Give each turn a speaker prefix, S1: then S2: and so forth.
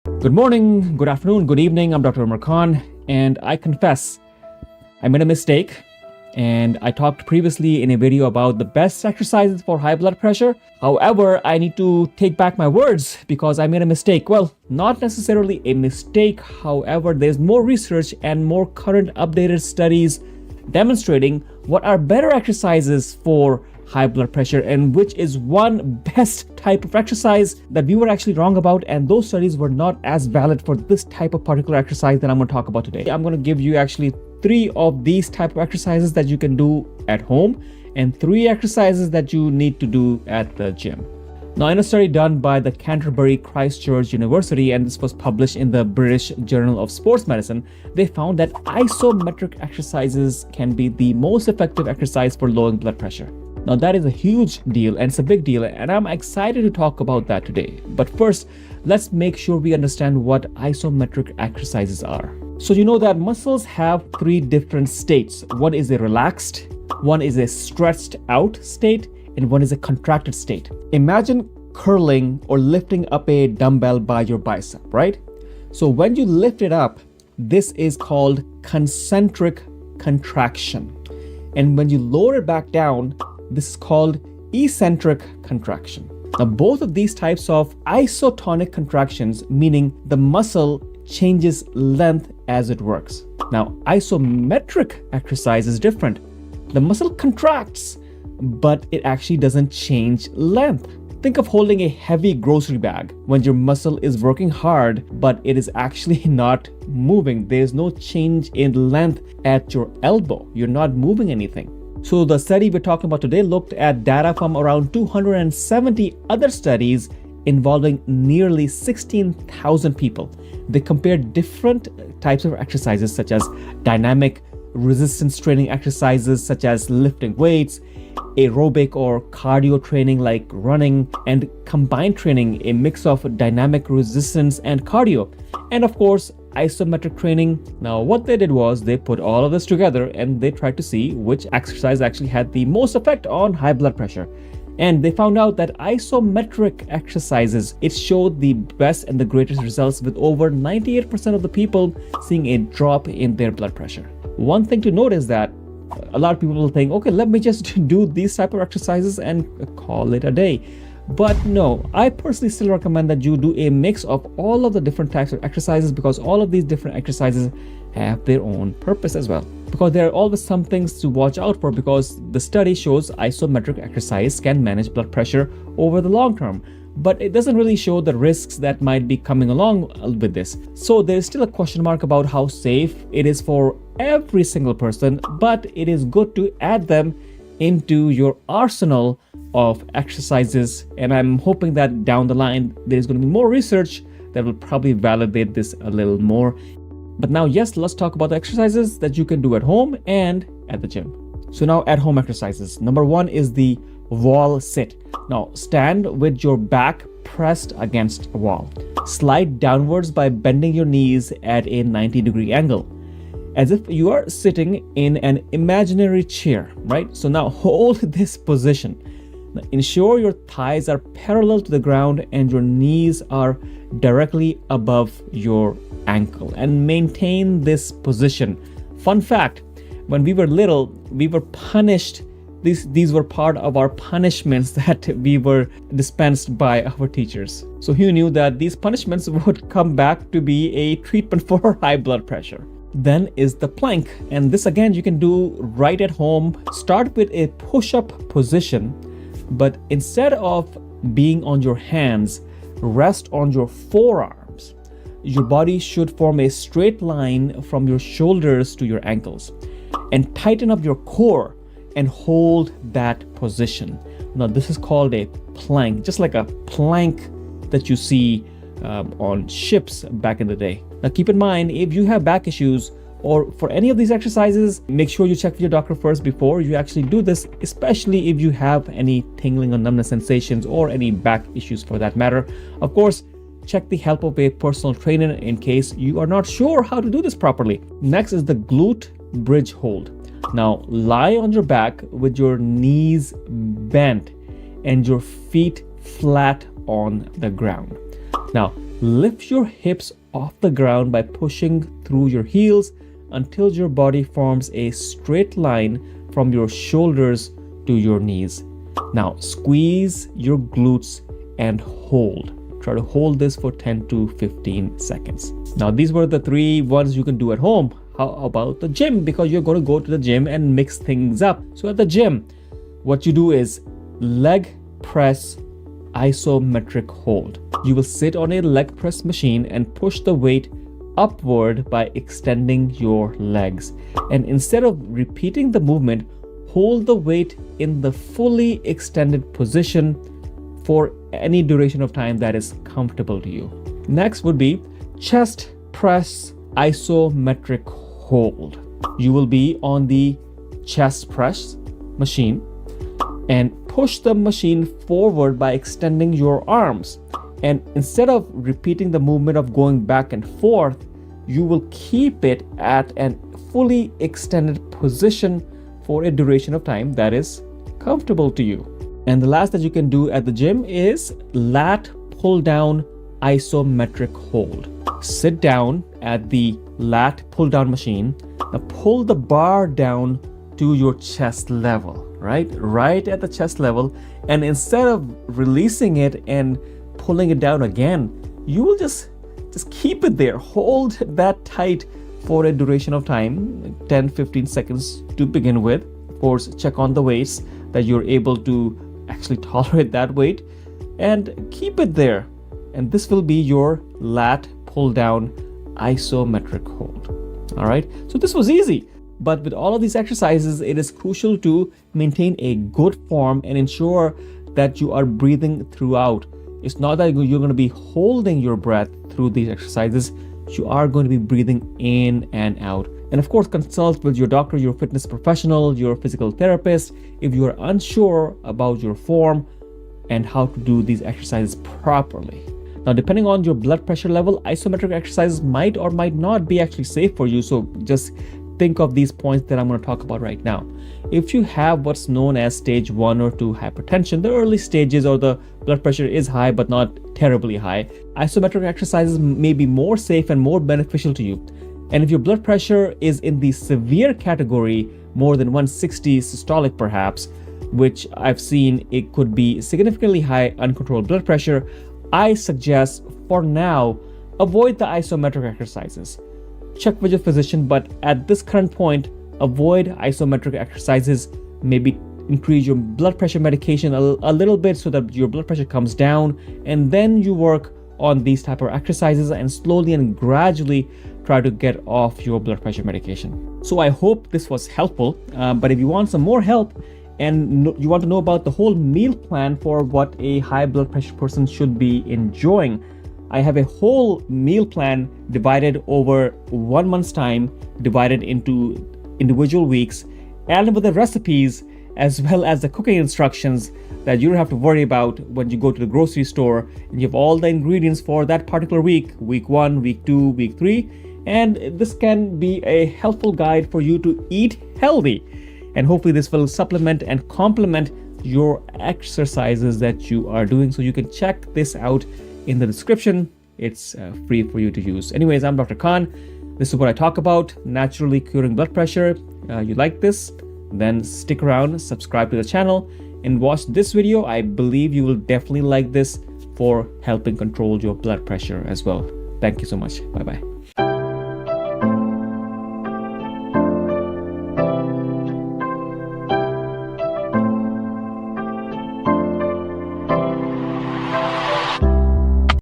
S1: Good morning, good afternoon, good evening. I'm Dr. Umar Khan, and I confess I made a mistake. And I talked previously in a video about the best exercises for high blood pressure. However, I need to take back my words because I made a mistake. Well, not necessarily a mistake. However, there's more research and more current updated studies demonstrating what are better exercises for high blood pressure and which is one best type of exercise that we were actually wrong about, and those studies were not as valid for this type of particular exercise that I'm going to talk about today. I'm going to give you actually 3 of these type of exercises that you can do at home and 3 exercises that you need to do at the gym. Now, in a study done by the Canterbury Christchurch University, and this was published in the British Journal of Sports Medicine, they found that isometric exercises can be the most effective exercise for lowering blood pressure. Now, that is a huge deal and it's a big deal, and I'm excited to talk about that today. But first, let's make sure we understand what isometric exercises are. So you know that muscles have 3 different states. One is a relaxed, one is a stretched out state, and one is a contracted state. Imagine curling or lifting up a dumbbell by your bicep, right? So when you lift it up, this is called concentric contraction. And when you lower it back down, this is called eccentric contraction. Now, both of these types of isotonic contractions, meaning the muscle changes length as it works. Now, isometric exercise is different. The muscle contracts, but it actually doesn't change length. Think of holding a heavy grocery bag when your muscle is working hard, but it is actually not moving. There's no change in length at your elbow. You're not moving anything. So the study we're talking about today looked at data from around 270 other studies involving nearly 16,000 people. They compared different types of exercises such as dynamic resistance training exercises such as lifting weights, aerobic or cardio training like running, and combined training, a mix of dynamic resistance and cardio, and of course isometric training. Now, what they did was they put all of this together and they tried to see which exercise actually had the most effect on high blood pressure. And they found out that isometric exercises, it showed the best and the greatest results, with over 98% of the people seeing a drop in their blood pressure. One thing to note is that a lot of people will think, okay, let me just do these type of exercises and call it a day. But no, I personally still recommend that you do a mix of all of the different types of exercises, because all of these different exercises have their own purpose as well. Because there are always some things to watch out for, because the study shows isometric exercise can manage blood pressure over the long term, but it doesn't really show the risks that might be coming along with this. So there's still a question mark about how safe it is for every single person, but it is good to add them into your arsenal of exercises. And I'm hoping that down the line, there's going to be more research that will probably validate this a little more. But now, yes, let's talk about the exercises that you can do at home and at the gym. So now, at home exercises. Number 1 is the wall sit. Now, stand with your back pressed against a wall. Slide downwards by bending your knees at a 90-degree angle, as if you are sitting in an imaginary chair, right? So now hold this position. Now, ensure your thighs are parallel to the ground and your knees are directly above your ankle, and maintain this position. Fun fact, when we were little, we were punished. These were part of our punishments that we were dispensed by our teachers. So who knew that these punishments would come back to be a treatment for high blood pressure? Then is the plank, and this again you can do right at home. Start with a push-up position, but instead of being on your hands, rest on your forearms. Your body should form a straight line from your shoulders to your ankles, and tighten up your core and hold that position. Now, this is called a plank, just like a plank that you see on ships back in the day. Now, keep in mind, if you have back issues or for any of these exercises, make sure you check with your doctor first before you actually do this, especially if you have any tingling or numbness sensations or any back issues for that matter. Of course, check the help of a personal trainer in case you are not sure how to do this properly. Next is the glute bridge hold. Now, lie on your back with your knees bent and your feet flat on the ground. Now, Lift your hips off the ground by pushing through your heels until your body forms a straight line from your shoulders to your knees. Now squeeze your glutes and hold. Try to hold this for 10 to 15 seconds. Now these were the 3 ones you can do at home. How about the gym? Because you're going to go to the gym and mix things up. So at the gym, what you do is leg press isometric hold. You will sit on a leg press machine and push the weight upward by extending your legs. And instead of repeating the movement, hold the weight in the fully extended position for any duration of time that is comfortable to you. Next would be chest press isometric hold. You will be on the chest press machine and push the machine forward by extending your arms. And instead of repeating the movement of going back and forth, you will keep it at a fully extended position for a duration of time that is comfortable to you. And the last that you can do at the gym is lat pull down isometric hold. Sit down at the lat pull down machine. Now pull the bar down to your chest level, right at the chest level. And instead of releasing it and pulling it down again, you will just keep it there. Hold that tight for a duration of time, 10-15 seconds to begin with. Of course, check on the weights that you're able to actually tolerate that weight, and keep it there. And this will be your lat pull down isometric hold. All right, so this was easy. But with all of these exercises, it is crucial to maintain a good form and ensure that you are breathing throughout. It's not that you're going to be holding your breath through these exercises. You are going to be breathing in and out. And of course, consult with your doctor, your fitness professional, your physical therapist if you are unsure about your form and how to do these exercises properly. Now, depending on your blood pressure level, isometric exercises might or might not be actually safe for you. So just think of these points that I'm going to talk about right now. If you have what's known as stage 1 or 2 hypertension, the early stages, or the blood pressure is high but not terribly high, isometric exercises may be more safe and more beneficial to you. And if your blood pressure is in the severe category, more than 160 systolic perhaps, which I've seen it could be significantly high uncontrolled blood pressure, I suggest for now avoid the isometric exercises. Check with your physician, but at this current point, avoid isometric exercises. Maybe increase your blood pressure medication a little bit so that your blood pressure comes down, and then you work on these type of exercises and slowly and gradually try to get off your blood pressure medication. So I hope this was helpful, but if you want some more help and you want to know about the whole meal plan for what a high blood pressure person should be enjoying, I have a whole meal plan divided over 1 month's time, divided into individual weeks, and with the recipes as well as the cooking instructions that you don't have to worry about when you go to the grocery store, and you have all the ingredients for that particular week, week 1, week 2, week 3, and this can be a helpful guide for you to eat healthy. And hopefully this will supplement and complement your exercises that you are doing. So you can check this out in the description. It's free for you to use. Anyways, I'm Dr. Khan. This is what I talk about, naturally curing blood pressure. You like this? Then stick around, subscribe to the channel, and watch this video. I believe you will definitely like this for helping control your blood pressure as well. Thank you so much. Bye-bye.